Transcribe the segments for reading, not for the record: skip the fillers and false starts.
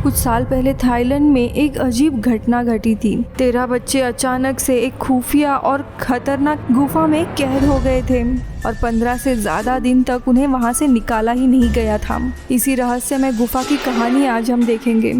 कुछ साल पहले थाईलैंड में एक अजीब घटना घटी थी। 13 बच्चे अचानक से एक खुफिया और खतरनाक गुफा में कैद हो गए थे और 15 से ज़्यादा दिन तक उन्हें वहां से निकाला ही नहीं गया था। इसी रहस्यमय गुफा की कहानी आज हम देखेंगे।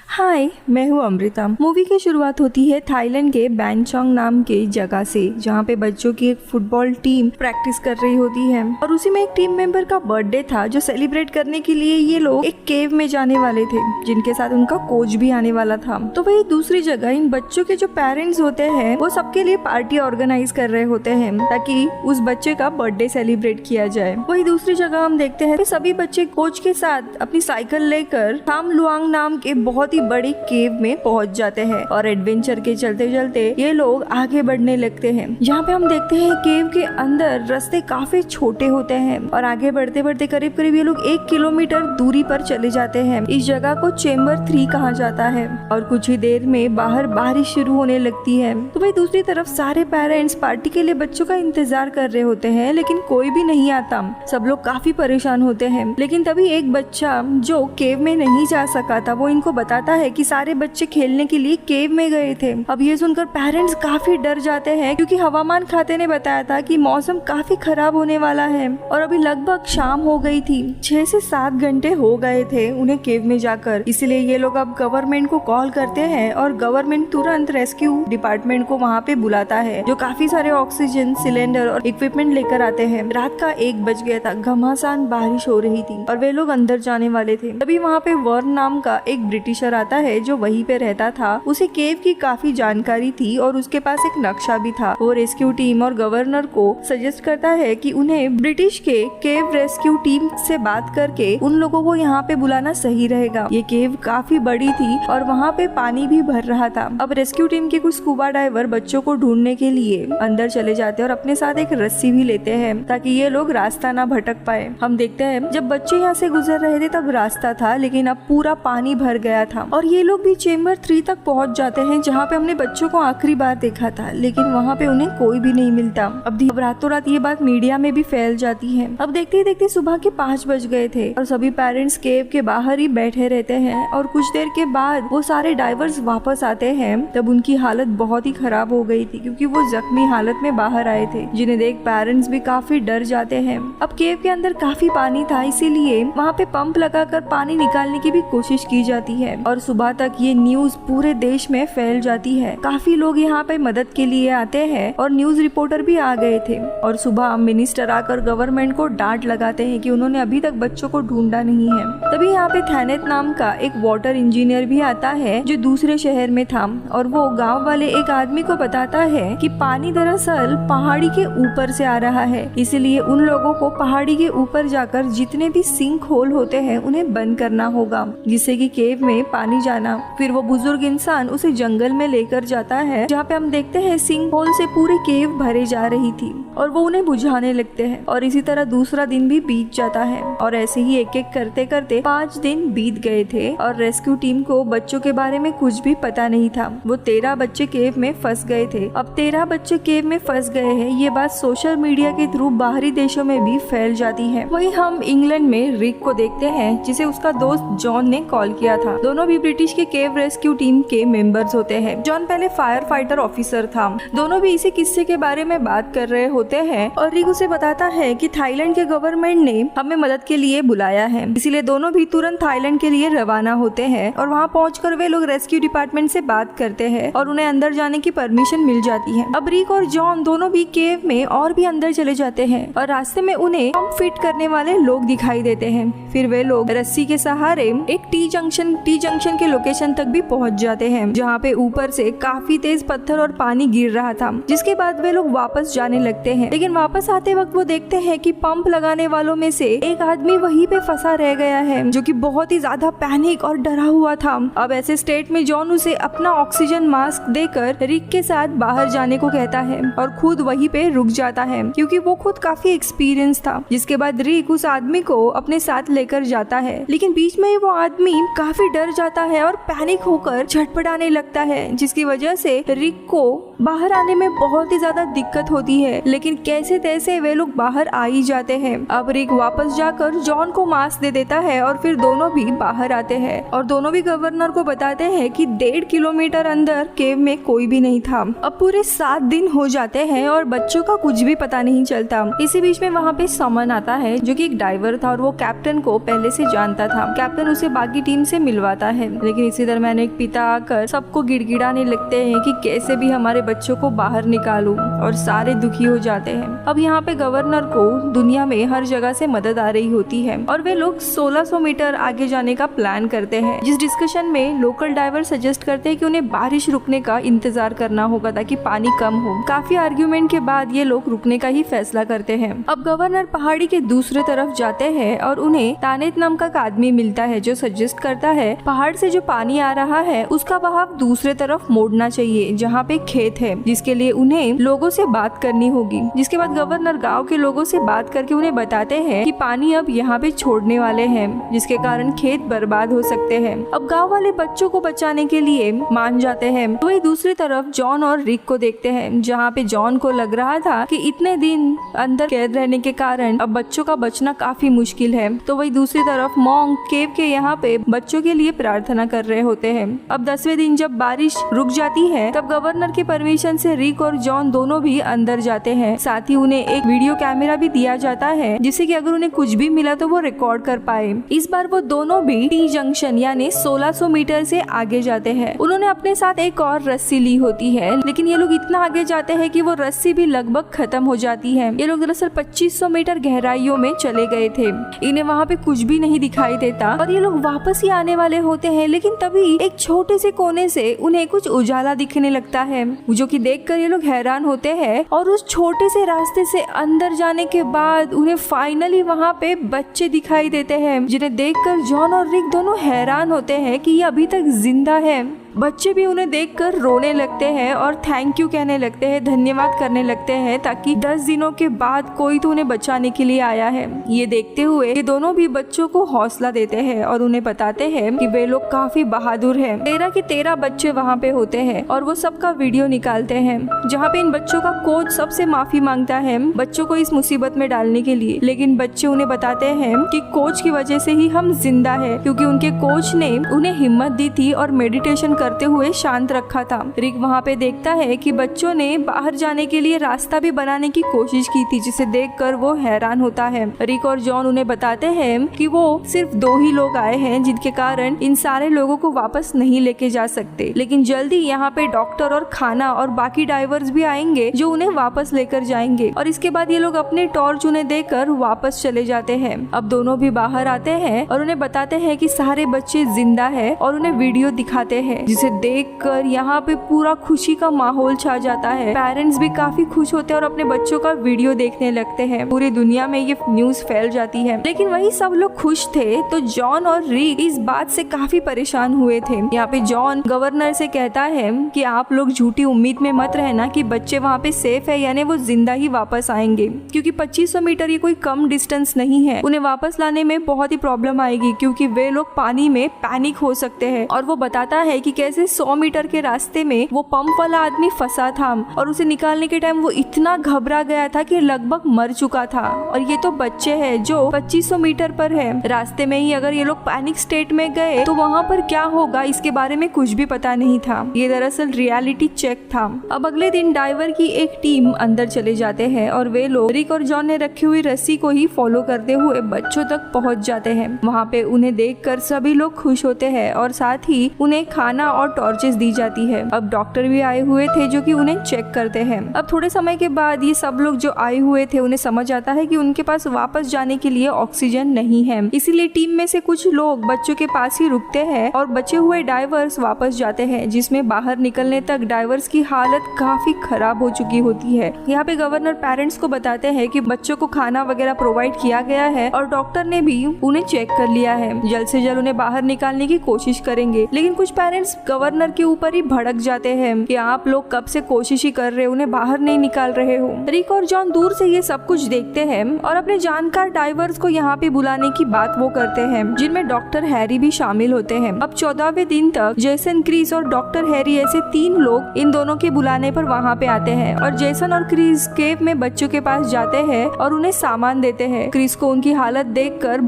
हाय, मैं हूँ अमृता। मूवी की शुरुआत होती है थाईलैंड के बैंचोंग नाम के जगह से, जहाँ पे बच्चों की एक फुटबॉल टीम प्रैक्टिस कर रही होती है और उसी में एक टीम मेंबर का बर्थडे था, जो सेलिब्रेट करने के लिए ये लोग एक केव में जाने वाले थे, जिनके साथ उनका कोच भी आने वाला था। तो वही दूसरी जगह इन बच्चों के जो पेरेंट्स होते हैं वो सबके लिए पार्टी ऑर्गेनाइज कर रहे होते हैं ताकि उस बच्चे का बर्थडे सेलिब्रेट किया जाए। वही दूसरी जगह हम देखते हैं सभी बच्चे कोच के साथ अपनी साइकिल लेकर थाम लुआंग नाम के बहुत ही बड़ी केव में पहुंच जाते हैं और एडवेंचर के चलते चलते ये लोग आगे बढ़ने लगते हैं। यहाँ पे हम देखते हैं केव के अंदर रास्ते काफी छोटे होते हैं और आगे बढ़ते बढ़ते करीब करीब ये लोग 1 किलोमीटर दूरी पर चले जाते हैं। इस जगह को चेम्बर 3 कहा जाता है और कुछ ही देर में बाहर बारिश शुरू होने लगती है। तो वही दूसरी तरफ सारे पेरेंट्स पार्टी के लिए बच्चों का इंतजार कर रहे होते हैं, लेकिन कोई भी नहीं आता। सब लोग काफी परेशान होते हैं। लेकिन तभी एक बच्चा जो केव में नहीं जा सका था वो इनको बताता है कि सारे बच्चे खेलने के लिए केव में गए थे। अब ये सुनकर पेरेंट्स काफी डर जाते हैं, क्योंकि हवामान खाते ने बताया था कि मौसम काफी खराब होने वाला है और अभी लगभग शाम हो गई थी। 6 से 7 घंटे हो गए थे उन्हें केव में जाकर। इसलिए ये लोग अब गवर्नमेंट को कॉल करते हैं और गवर्नमेंट तुरंत रेस्क्यू डिपार्टमेंट को वहाँ पे बुलाता है, जो काफी सारे ऑक्सीजन सिलेंडर और इक्विपमेंट लेकर आते हैं। रात का 1 बज गया था, घमासान बारिश हो रही थी और वे लोग अंदर जाने वाले थे। तभी वहाँ पे वर्न नाम का एक ब्रिटिशर आता है जो वहीं पे रहता था। उसे केव की काफी जानकारी थी और उसके पास एक नक्शा भी था। वो रेस्क्यू टीम और गवर्नर को सजेस्ट करता है कि उन्हें ब्रिटिश के केव रेस्क्यू टीम से बात करके उन लोगों को यहाँ पे बुलाना सही रहेगा। ये केव काफी बड़ी थी और वहाँ पे पानी भी भर रहा था। अब रेस्क्यू टीम के कुछ स्कूबा डाइवर बच्चों को ढूंढने के लिए अंदर चले जाते हैं और अपने साथ एक रस्सी भी लेते हैं ताकि ये लोग रास्ता ना भटक पाए। हम देखते हैं जब बच्चे यहाँ से गुजर रहे थे तब रास्ता था, लेकिन अब पूरा पानी भर गया था और ये लोग भी चेम्बर 3 तक पहुंच जाते हैं, जहाँ पे हमने बच्चों को आखिरी बार देखा था। लेकिन वहाँ पे उन्हें कोई भी नहीं मिलता। अब रातों रात ये बात मीडिया में भी फैल जाती है। अब देखते ही देखते सुबह के 5 बज गए थे और सभी पेरेंट्स केव के बाहर ही बैठे रहते हैं और कुछ देर के बाद वो सारे डाइवर्स वापस आते हैं। तब उनकी हालत बहुत ही खराब हो गई थी, क्योंकि वो जख्मी हालत में बाहर आए थे, जिन्हें देख पेरेंट्स भी काफी डर जाते हैं। अब केव के अंदर काफी पानी था, इसीलिए वहाँ पे पंप लगाकर पानी निकालने की भी कोशिश की जाती है और सुबह तक ये न्यूज पूरे देश में फैल जाती है। काफी लोग यहाँ पे मदद के लिए आते हैं और न्यूज रिपोर्टर भी आ गए थे और सुबह मिनिस्टर आकर गवर्नमेंट को डांट लगाते हैं कि उन्होंने अभी तक बच्चों को ढूंढा नहीं है। तभी यहाँ पे थैनेत नाम का एक वाटर इंजीनियर भी आता है जो दूसरे शहर में था और वो गाँव वाले एक आदमी को बताता है कि पानी दरअसल पहाड़ी के ऊपर से आ रहा है, इसलिए उन लोगों को पहाड़ी के ऊपर जाकर जितने भी सिंक होल होते हैं उन्हें बंद करना होगा, जिससे कि केव में पानी जाना। फिर वो बुजुर्ग इंसान उसे जंगल में लेकर जाता है, जहाँ पे हम देखते हैं सिंक होल से पूरे केव भरे जा रही थी और वो उन्हें बुझाने लगते हैं और इसी तरह दूसरा दिन भी बीत जाता है और ऐसे ही एक एक करते करते 5 दिन बीत गए थे और रेस्क्यू टीम को बच्चों के बारे में कुछ भी पता नहीं था। वो 13 बच्चे केव में फंस गए थे। अब 13 बच्चे केव में फंस गए हैं, ये बात सोशल मीडिया के थ्रू बाहरी देशों में भी फैल जाती है। वही हम इंग्लैंड में रिक को देखते हैं, जिसे उसका दोस्त जॉन ने कॉल किया था। दोनों भी ब्रिटिश के केव रेस्क्यू टीम के मेंबर्स होते हैं। जॉन पहले फायर फाइटर ऑफिसर था। दोनों भी इसी किस्से के बारे में बात कर रहे होते हैं और रिक उसे बताता है कि थाईलैंड के गवर्नमेंट ने हमें मदद के लिए बुलाया है, इसीलिए दोनों भी तुरंत थाईलैंड के लिए रवाना होते हैं और वहाँ पहुंचकर वे लोग रेस्क्यू डिपार्टमेंट से बात करते हैं और उन्हें अंदर जाने की परमिशन मिल जाती है। अब रिक और जॉन दोनों भी केव में और भी अंदर चले जाते हैं और रास्ते में उन्हें पंप फिट करने वाले लोग दिखाई देते हैं। फिर वे लोग रस्सी के सहारे एक टी जंक्शन के लोकेशन तक भी पहुंच जाते हैं, जहाँ पे ऊपर से काफी तेज पत्थर और पानी गिर रहा था। जिसके बाद वे लोग वापस जाने लगते हैं, लेकिन वापस आते वक्त वो देखते हैं कि पंप लगाने वालों में से एक आदमी वहीं पे फंसा रह गया है, जो कि बहुत ही ज्यादा पैनिक और डरा हुआ था। अब ऐसे स्टेट में जॉन उसे अपना ऑक्सीजन मास्क देकर रिक के साथ बाहर जाने को कहता है और खुद वहीं पे रुक जाता है, क्योंकि वो खुद काफी एक्सपीरियंस था। जिसके बाद रिक उस आदमी को अपने साथ लेकर जाता है, लेकिन बीच में वो आदमी काफी डर जाता है और पैनिक होकर झटपटाने लगता है, जिसकी वजह से रिक को बाहर आने में बहुत ही ज्यादा दिक्कत होती है। लेकिन कैसे तैसे वे लोग बाहर आ ही जाते हैं। अब रिक वापस जाकर जॉन को मास्क दे देता है और फिर दोनों भी बाहर आते हैं और दोनों भी गवर्नर को बताते हैं कि 1.5 किलोमीटर अंदर केव में कोई भी नहीं था। अब पूरे 7 दिन हो जाते हैं और बच्चों का कुछ भी पता नहीं चलता। इसी बीच में वहाँ पे समन आता है जो कि एक डाइवर था और वो कैप्टन को पहले से जानता था। कैप्टन उसे बाकी टीम से मिलवाता है, लेकिन इसी दरम्यान एक पिता आकर सबको गिड़गिड़ाने लगते हैं कि कैसे भी हमारे बच्चों को बाहर निकालो, और सारे दुखी हो जाते हैं। अब यहाँ पे गवर्नर को दुनिया में हर जगह से मदद आ रही होती है और वे लोग 1600 मीटर आगे जाने का प्लान करते हैं, जिस डिस्कशन में लोकल डाइवर सजेस्ट करते हैं कि उन्हें बारिश रुकने का इंतजार करना होगा ताकि पानी कम हो। काफी आर्ग्यूमेंट के बाद ये लोग रुकने का ही फैसला करते हैं। अब गवर्नर पहाड़ी के दूसरे तरफ जाते हैं और उन्हें तानेत नाम का आदमी मिलता है जो सजेस्ट करता है पहाड़ से जो पानी आ रहा है उसका बहाव दूसरे तरफ मोड़ना चाहिए जहाँ पे खेत है, जिसके लिए उन्हें लोगों से बात करनी होगी। जिसके बाद गवर्नर गांव के लोगों से बात करके उन्हें बताते हैं कि पानी अब यहाँ पे छोड़ने वाले हैं, जिसके कारण खेत बर्बाद हो सकते हैं। अब गांव वाले बच्चों को बचाने के लिए मान जाते हैं। वही दूसरी तरफ जॉन और रिक को देखते हैं, जहाँ पे जॉन को लग रहा था कि इतने दिन अंदर कैद रहने के कारण अब बच्चों का बचना काफी मुश्किल है। तो वही दूसरी तरफ मॉन्क केव के यहाँ पे बच्चों के लिए प्रार्थना कर रहे होते हैं। अब 10वें दिन जब बारिश रुक जाती है तब गवर्नर की परमिशन से रिक और जॉन दोनों भी अंदर जाते हैं। साथ ही उन्हें एक वीडियो कैमरा भी दिया जाता है जिससे कि अगर उन्हें कुछ भी मिला तो वो रिकॉर्ड कर पाए। इस बार वो दोनों भी टी जंक्शन यानी 1600 मीटर से आगे जाते हैं। उन्होंने अपने साथ एक और रस्सी ली होती है, लेकिन ये लोग इतना आगे जाते हैं कि वो रस्सी भी लगभग खत्म हो जाती है। ये लोग दरअसल 2500 मीटर गहराइयों में चले गए थे। इन्हें वहाँ पे कुछ भी नहीं दिखाई देता और ये लोग वापस ही आने वाले होते हैं, लेकिन तभी एक छोटे से कोने से उन्हें कुछ उजाला दिखने लगता है, जो कि देखकर ये लोग हैरान होते हैं। और उस छोटे से रास्ते से अंदर जाने के बाद उन्हें फाइनली वहाँ पे बच्चे दिखाई देते हैं, जिन्हें देखकर जॉन और रिक दोनों हैरान होते हैं कि ये अभी तक जिंदा है। बच्चे भी उन्हें देखकर रोने लगते हैं और थैंक यू कहने लगते हैं, धन्यवाद करने लगते हैं, ताकि 10 दिनों के बाद कोई तो उन्हें बचाने के लिए आया है। ये देखते हुए ये दोनों भी बच्चों को हौसला देते हैं और उन्हें बताते हैं कि वे लोग काफी बहादुर हैं। 13 के 13 बच्चे वहाँ पे होते हैं और वो सबका वीडियो निकालते हैं, जहाँ पे इन बच्चों का कोच सबसे माफी मांगता है बच्चों को इस मुसीबत में डालने के लिए। लेकिन बच्चे उन्हें बताते हैं कि कोच की वजह से ही हम जिंदा है, क्योंकि उनके कोच ने उन्हें हिम्मत दी थी और मेडिटेशन करते हुए शांत रखा था। रिक वहाँ पे देखता है कि बच्चों ने बाहर जाने के लिए रास्ता भी बनाने की कोशिश की थी, जिसे देखकर वो हैरान होता है। रिक और जॉन उन्हें बताते हैं कि वो सिर्फ 2 ही लोग आए हैं, जिनके कारण इन सारे लोगों को वापस नहीं लेके जा सकते, लेकिन जल्दी यहाँ पे डॉक्टर और खाना और बाकी डाइवर्स भी आएंगे जो उन्हें वापस लेकर जाएंगे। और इसके बाद ये लोग अपने टॉर्च उन्हें देकर वापस चले जाते हैं। अब दोनों भी बाहर आते हैं और उन्हें बताते हैं कि सारे बच्चे जिंदा है और उन्हें वीडियो दिखाते हैं, जिसे देखकर यहाँ पे पूरा खुशी का माहौल छा जाता है। पेरेंट्स भी काफी खुश होते हैं और अपने बच्चों का वीडियो देखने लगते हैं। पूरी दुनिया में ये न्यूज फैल जाती है। लेकिन वही सब लोग खुश थे तो जॉन और रिक इस बात से काफी परेशान हुए थे। यहाँ पे जॉन गवर्नर से कहता है कि आप लोग झूठी उम्मीद में मत रहना कि बच्चे वहाँ पे सेफ है, यानी वो जिंदा ही वापस आएंगे, क्योंकि 2500 मीटर ये कोई कम डिस्टेंस नहीं है। उन्हें वापस लाने में बहुत ही प्रॉब्लम आएगी, क्योंकि वे लोग पानी में पैनिक हो सकते हैं। और वो बताता है कि कैसे 100 मीटर के रास्ते में वो पंप वाला आदमी फंसा था और उसे निकालने के टाइम वो इतना घबरा गया था कि लगभग मर चुका था। और ये तो बच्चे हैं जो 2500 मीटर पर है। रास्ते में ही अगर ये लोग पैनिक स्टेट में गए तो वहाँ पर क्या होगा इसके बारे में कुछ भी पता नहीं था। ये दरअसल रियलिटी चेक था। अब अगले दिन डाइवर की एक टीम अंदर चले जाते हैं और वे लोग रिक और जॉन ने रखी हुई रस्सी को ही फॉलो करते हुए बच्चों तक पहुँच जाते हैं। वहाँ पे उन्हें देखकर सभी लोग खुश होते हैं और साथ ही उन्हें खाना और टॉर्चेस दी जाती है। अब डॉक्टर भी आए हुए थे जो कि उन्हें चेक करते हैं। अब थोड़े समय के बाद ये सब लोग जो आए हुए थे उन्हें समझ आता है कि उनके पास वापस जाने के लिए ऑक्सीजन नहीं है, इसीलिए टीम में से कुछ लोग बच्चों के पास ही रुकते हैं और बचे हुए डाइवर्स वापस जाते हैं, जिसमें बाहर निकलने तक डाइवर्स की हालत काफी खराब हो चुकी होती है। यहाँ पे गवर्नर पेरेंट्स को बताते हैं कि बच्चों को खाना वगैरह प्रोवाइड किया गया है और डॉक्टर ने भी उन्हें चेक कर लिया है, जल्द से जल्द उन्हें बाहर निकालने की कोशिश करेंगे। लेकिन कुछ पेरेंट्स पेरेंट्स गवर्नर के ऊपर ही भड़क जाते हैं कि आप लोग कब से कोशिश ही कर रहे हो, उन्हें बाहर नहीं निकाल रहे हो। रिक और जॉन दूर से ये सब कुछ देखते हैं और अपने जानकार डाइवर्स को यहाँ पे बुलाने की बात वो करते हैं, जिनमें डॉक्टर हैरी भी शामिल होते हैं। अब 14वें दिन तक जेसन, क्रिस और डॉक्टर हैरी ऐसे 3 लोग इन दोनों के बुलाने पर वहाँ पे आते हैं और जेसन और क्रिस केव में बच्चों के पास जाते हैं और उन्हें सामान देते हैं। क्रिस को उनकी हालत देखकर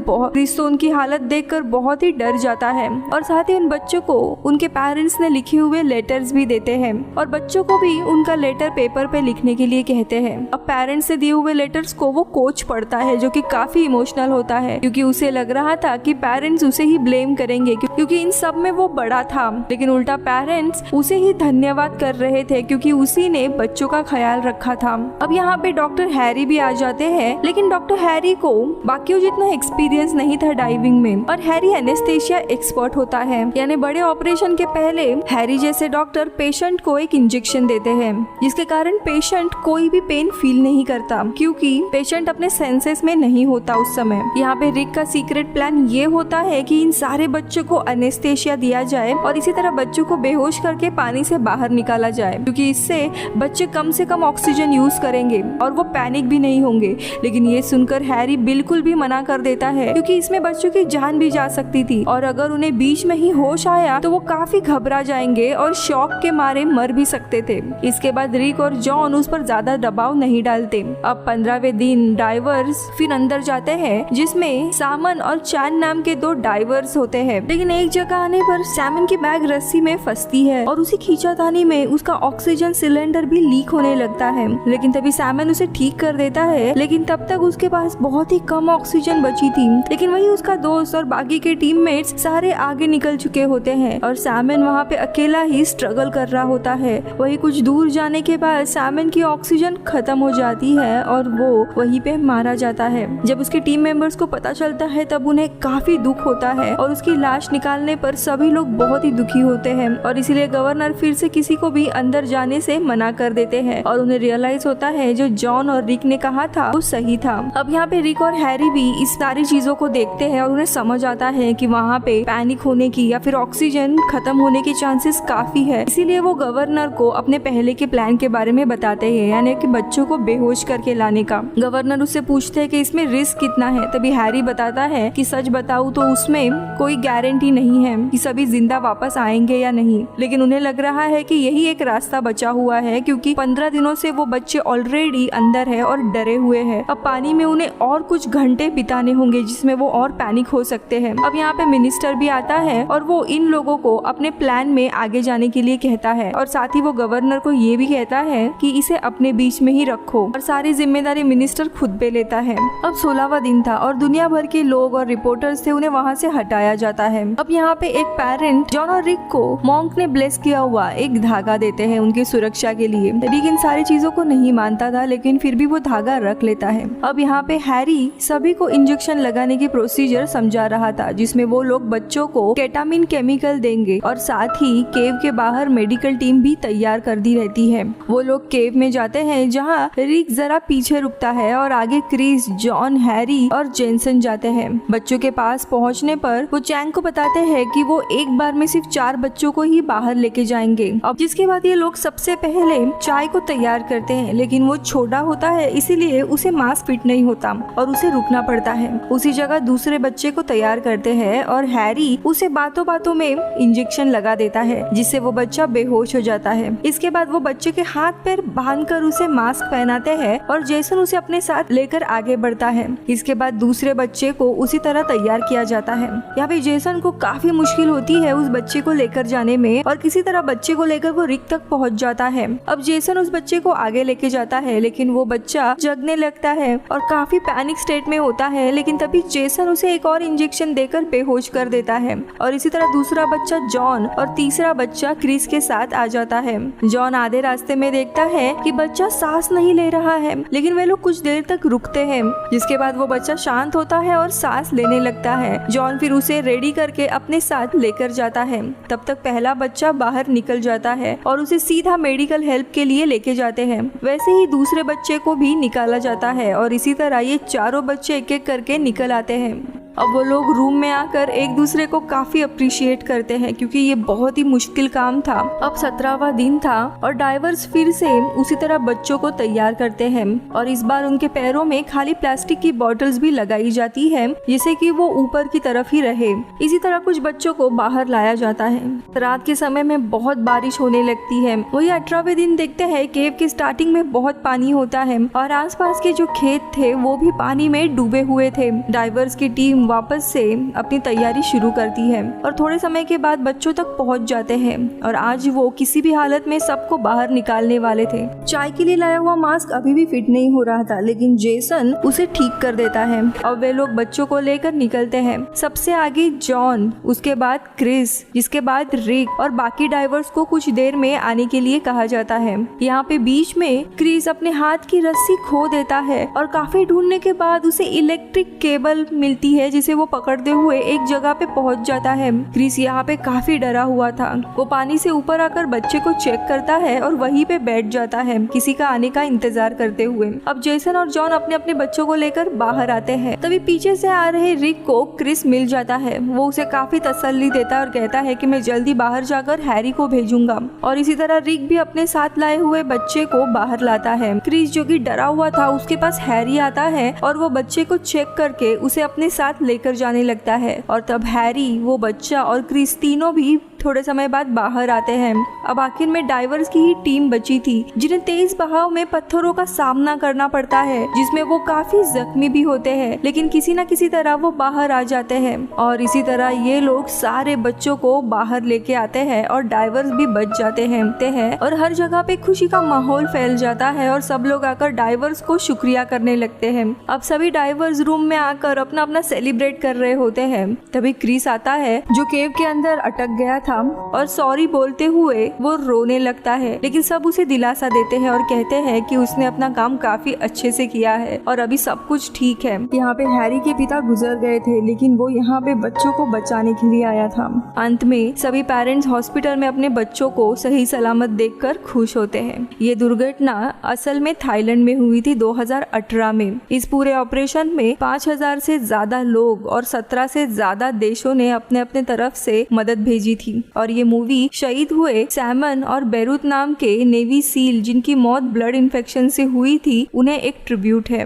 बहुत ही डर जाता है और साथ ही उन बच्चों को उनके पेरेंट्स ने लिखे हुए लेटर्स भी देते हैं और बच्चों को भी उनका लेटर पेपर पे लिखने के लिए कहते हैं। अब पेरेंट्स से दिए हुए लेटर्स को वो कोच पढ़ता है, जो कि काफी इमोशनल होता है क्योंकि उसे लग रहा था कि पेरेंट्स उसे ही ब्लेम करेंगे क्योंकि इन सब में वो बड़ा था, लेकिन उल्टा पेरेंट्स उसे ही धन्यवाद कर रहे थे क्योंकि उसी ने बच्चों का ख्याल रखा था। अब यहाँ पे डॉक्टर हैरी भी आ जाते हैं, लेकिन डॉक्टर हैरी को बाकियों जितना एक्सपीरियंस नहीं था डाइविंग में और हैरी एनेस्थेसिया एक्सपर्ट होता है, यानी बड़े ऑपरेशन के पहले हैरी जैसे डॉक्टर पेशेंट को एक इंजेक्शन देते हैं जिसके कारण पेशेंट कोई भी पेन फील नहीं करता क्योंकि पेशेंट अपने सेंसेस में नहीं होता उस समय। यहाँ पे रिक का सीक्रेट प्लान ये होता है कि इन सारे बच्चों को एनेस्थेसिया दिया जाए और इसी तरह बच्चों को बेहोश करके पानी से बाहर निकाला जाए क्योंकि इससे बच्चे कम से कम ऑक्सीजन यूज करेंगे और वो पैनिक भी नहीं होंगे। लेकिन ये सुनकर हैरी बिल्कुल भी मना कर देता है क्योंकि इसमें बच्चों की जान भी जा सकती थी और अगर उन्हें बीच में ही होश आया तो वो काफी घबरा जाएंगे और शॉक के मारे मर भी सकते थे। इसके बाद रिक और जॉन उस पर ज्यादा दबाव नहीं डालते। अब 15वें दिन डाइवर्स फिर अंदर जाते हैं जिसमें सामन और चान नाम के 2 डाइवर्स होते हैं, लेकिन एक जगह आने पर सैमन की बैग रस्सी में फंसती है और उसी खींचातानी में उसका ऑक्सीजन सिलेंडर भी लीक होने लगता है। लेकिन तभी सैमन उसे ठीक कर देता है, लेकिन तब तक उसके पास बहुत ही कम ऑक्सीजन बची थी। लेकिन वही उसका दोस्त और बाकी के टीममेट्स सारे आगे निकल चुके होते हैं और सैमन वहाँ पे अकेला ही स्ट्रगल कर रहा होता है। वही कुछ दूर जाने के बाद सैमन की ऑक्सीजन खत्म हो जाती है और वो वहीं पे मारा जाता है। जब उसके टीम मेंबर्स को पता चलता है तब उन्हें काफी दुख होता है और उसकी लाश निकालने पर सभी लोग बहुत ही दुखी होते हैं और इसीलिए गवर्नर फिर से किसी को भी अंदर जाने से मना कर देते हैं और उन्हें रियलाइज होता है जो जॉन और रिक ने कहा था वो सही था। अब यहाँ पे रिक और हैरी भी इस सारी चीजों को देखते हैं और उन्हें समझ आता है कि वहाँ पे पैनिक होने की या फिर ऑक्सीजन खत्म होने के चांसेस काफी है। इसीलिए वो गवर्नर को अपने पहले के प्लान के बारे में बताते हैं, यानी कि बच्चों को बेहोश करके लाने का। गवर्नर उससे पूछते हैं कि इसमें रिस्क कितना है, तभी हैरी बताता है कि सच बताऊं तो उसमें कोई गारंटी नहीं है कि सभी जिंदा वापस आएंगे या नहीं, लेकिन उन्हें लग रहा है कि यही एक रास्ता बचा हुआ है क्योंकि 15 दिनों से वो बच्चे ऑलरेडी अंदर है और डरे हुए हैं। अब पानी में उन्हें और कुछ घंटे बिताने होंगे जिसमें वो और पैनिक हो सकते हैं। अब यहाँ पे मिनिस्टर भी आता है और वो इन लोगों को अपने प्लान में आगे जाने के लिए कहता है और साथ ही वो गवर्नर को ये भी कहता है कि इसे अपने बीच में ही रखो और सारी जिम्मेदारी मिनिस्टर खुद पे लेता है। अब 16वां दिन था और दुनिया भर के लोग और रिपोर्टर्स थे, उन्हें वहाँ से हटाया जाता है। अब यहाँ पे एक पेरेंट जॉन और रिक को मॉन्क ने ब्लेस किया हुआ एक धागा देते हैं उनकी सुरक्षा के लिए। रिक इन सारी चीजों को नहीं मानता था, लेकिन फिर भी वो धागा रख लेता है। अब यहाँ पे हैरी सभी को इंजेक्शन लगाने की प्रोसीजर समझा रहा था, जिसमें वो लोग बच्चों को केटामिन केमिकल देंगे और साथ ही केव के बाहर मेडिकल टीम भी तैयार कर दी रहती है। वो लोग केव में जाते हैं जहाँ रिक जरा पीछे रुकता है और आगे क्रिस, जॉन, हैरी और जेसन जाते हैं। बच्चों के पास पहुँचने पर वो चैंग को बताते हैं कि वो एक बार में सिर्फ 4 बच्चों को ही बाहर लेके जाएंगे। अब जिसके बाद ये लोग सबसे पहले चाय को तैयार करते हैं, लेकिन वो छोटा होता है इसीलिए उसे मास्क फिट नहीं होता और उसे रुकना पड़ता है। उसी जगह दूसरे बच्चे को तैयार करते हैं और हैरी उसे बातों बातों में इंजेक्शन लगा देता है जिससे वो बच्चा बेहोश हो जाता है। इसके बाद वो बच्चे के हाथ पैर बांधकर उसे मास्क पहनाते हैं और जेसन उसे अपने साथ लेकर आगे बढ़ता है। इसके बाद दूसरे बच्चे को उसी तरह तैयार किया जाता है। यहाँ पे जेसन को काफी मुश्किल होती है उस बच्चे को लेकर जाने में और किसी तरह बच्चे को लेकर वो रिक तक पहुँच जाता है। अब जेसन उस बच्चे को आगे लेके जाता है, लेकिन वो बच्चा जगने लगता है और काफी पैनिक स्टेट में होता है, लेकिन तभी जेसन उसे एक और इंजेक्शन देकर बेहोश कर देता है और इसी तरह दूसरा बच्चा जॉन और तीसरा बच्चा क्रिस के साथ आ जाता है। जॉन आधे रास्ते में देखता है कि बच्चा सांस नहीं ले रहा है, लेकिन वे लोग कुछ देर तक रुकते हैं, जिसके बाद वो बच्चा शांत होता है और सांस लेने लगता है। जॉन फिर उसे रेडी करके अपने साथ लेकर जाता है। तब तक पहला बच्चा बाहर निकल जाता है और उसे सीधा मेडिकल हेल्प के लिए लेके जाते हैं। वैसे ही दूसरे बच्चे को भी निकाला जाता है और इसी तरह ये चारों बच्चे एक एक करके निकल आते हैं। अब वो लोग रूम में आकर एक दूसरे को काफी अप्रिशिएट करते हैं क्योंकि ये बहुत ही मुश्किल काम था। अब 17वां दिन था और डाइवर्स फिर से उसी तरह बच्चों को तैयार करते हैं और इस बार उनके पैरों में खाली प्लास्टिक की बॉटल्स भी लगाई जाती है जिससे कि वो ऊपर की तरफ ही रहे। इसी तरह कुछ बच्चों को बाहर लाया जाता है। रात के समय में बहुत बारिश होने लगती है। वही 18वें दिन देखते हैं केव के स्टार्टिंग में बहुत पानी होता है और आसपास के जो खेत थे वो भी पानी में डूबे हुए थे। डाइवर्स की टीम वापस से अपनी तैयारी शुरू करती है और थोड़े समय के बाद बच्चों तक पहुंच जाते हैं और आज वो किसी भी हालत में सबको बाहर निकालने वाले थे। चाय के लिए लाया हुआ मास्क अभी भी फिट नहीं हो रहा था लेकिन जेसन उसे ठीक कर देता है और वे लोग बच्चों को लेकर निकलते हैं। सबसे आगे जॉन, उसके बाद क्रिस, जिसके बाद रिक और बाकी डाइवर्स को कुछ देर में आने के लिए कहा जाता है। यहाँ पे बीच में क्रिस अपने हाथ की रस्सी खो देता है और काफी ढूंढने के बाद उसे इलेक्ट्रिक केबल मिलती है जिसे वो पकड़ते हुए एक जगह पे पहुंच जाता है। क्रिस यहाँ पे काफी डरा हुआ था। वो पानी से ऊपर आकर बच्चे को चेक करता है और वहीं पे बैठ जाता है किसी का आने का इंतजार करते हुए। अब जेसन और जॉन अपने अपने बच्चों को लेकर बाहर आते हैं। तभी पीछे से आ रहे रिक को क्रिस मिल जाता है। वो उसे काफी तसल्ली देता है और कहता है कि मैं जल्दी बाहर जाकर हैरी को भेजूंगा और इसी तरह रिक भी अपने साथ लाए हुए बच्चे को बाहर लाता है। क्रिस जो कि डरा हुआ था उसके पास हैरी आता है और वो बच्चे को चेक करके उसे अपने साथ लेकर जाने लगता है और तब हैरी, वो बच्चा और क्रिस तीनों भी थोड़े समय बाद बाहर आते हैं। अब आखिर में डाइवर्स की ही टीम बची थी जिन्हें तेज बहाव में पत्थरों का सामना करना पड़ता है जिसमें वो काफी जख्मी भी होते हैं लेकिन किसी न किसी तरह वो बाहर आ जाते हैं और इसी तरह ये लोग सारे बच्चों को बाहर लेके आते हैं और डाइवर्स भी बच जाते हैं और हर जगह पे खुशी का माहौल फैल जाता है और सब लोग आकर डाइवर्स को शुक्रिया करने लगते हैं। अब सभी डाइवर्स रूम में आकर अपना अपना सेलिब्रेट कर रहे होते हैं। तभी क्रिस आता है जो केव के अंदर अटक गया था और सॉरी बोलते हुए वो रोने लगता है लेकिन सब उसे दिलासा देते हैं और कहते हैं कि उसने अपना काम काफी अच्छे से किया है और अभी सब कुछ ठीक है। यहाँ पे हैरी के पिता गुजर गए थे लेकिन वो यहाँ पे बच्चों को बचाने के लिए आया था। अंत में सभी पेरेंट्स हॉस्पिटल में अपने बच्चों को सही सलामत देखकर खुश होते हैं। ये दुर्घटना असल में थाईलैंड में हुई थी 2018 में। इस पूरे ऑपरेशन में 5000 से ज्यादा लोग और 17 से ज्यादा देशों ने अपने अपने तरफ से मदद भेजी थी और ये मूवी शहीद हुए सैमन और बेरूत नाम के नेवी सील जिनकी मौत ब्लड इन्फेक्शन से हुई थी उन्हें एक ट्रिब्यूट है।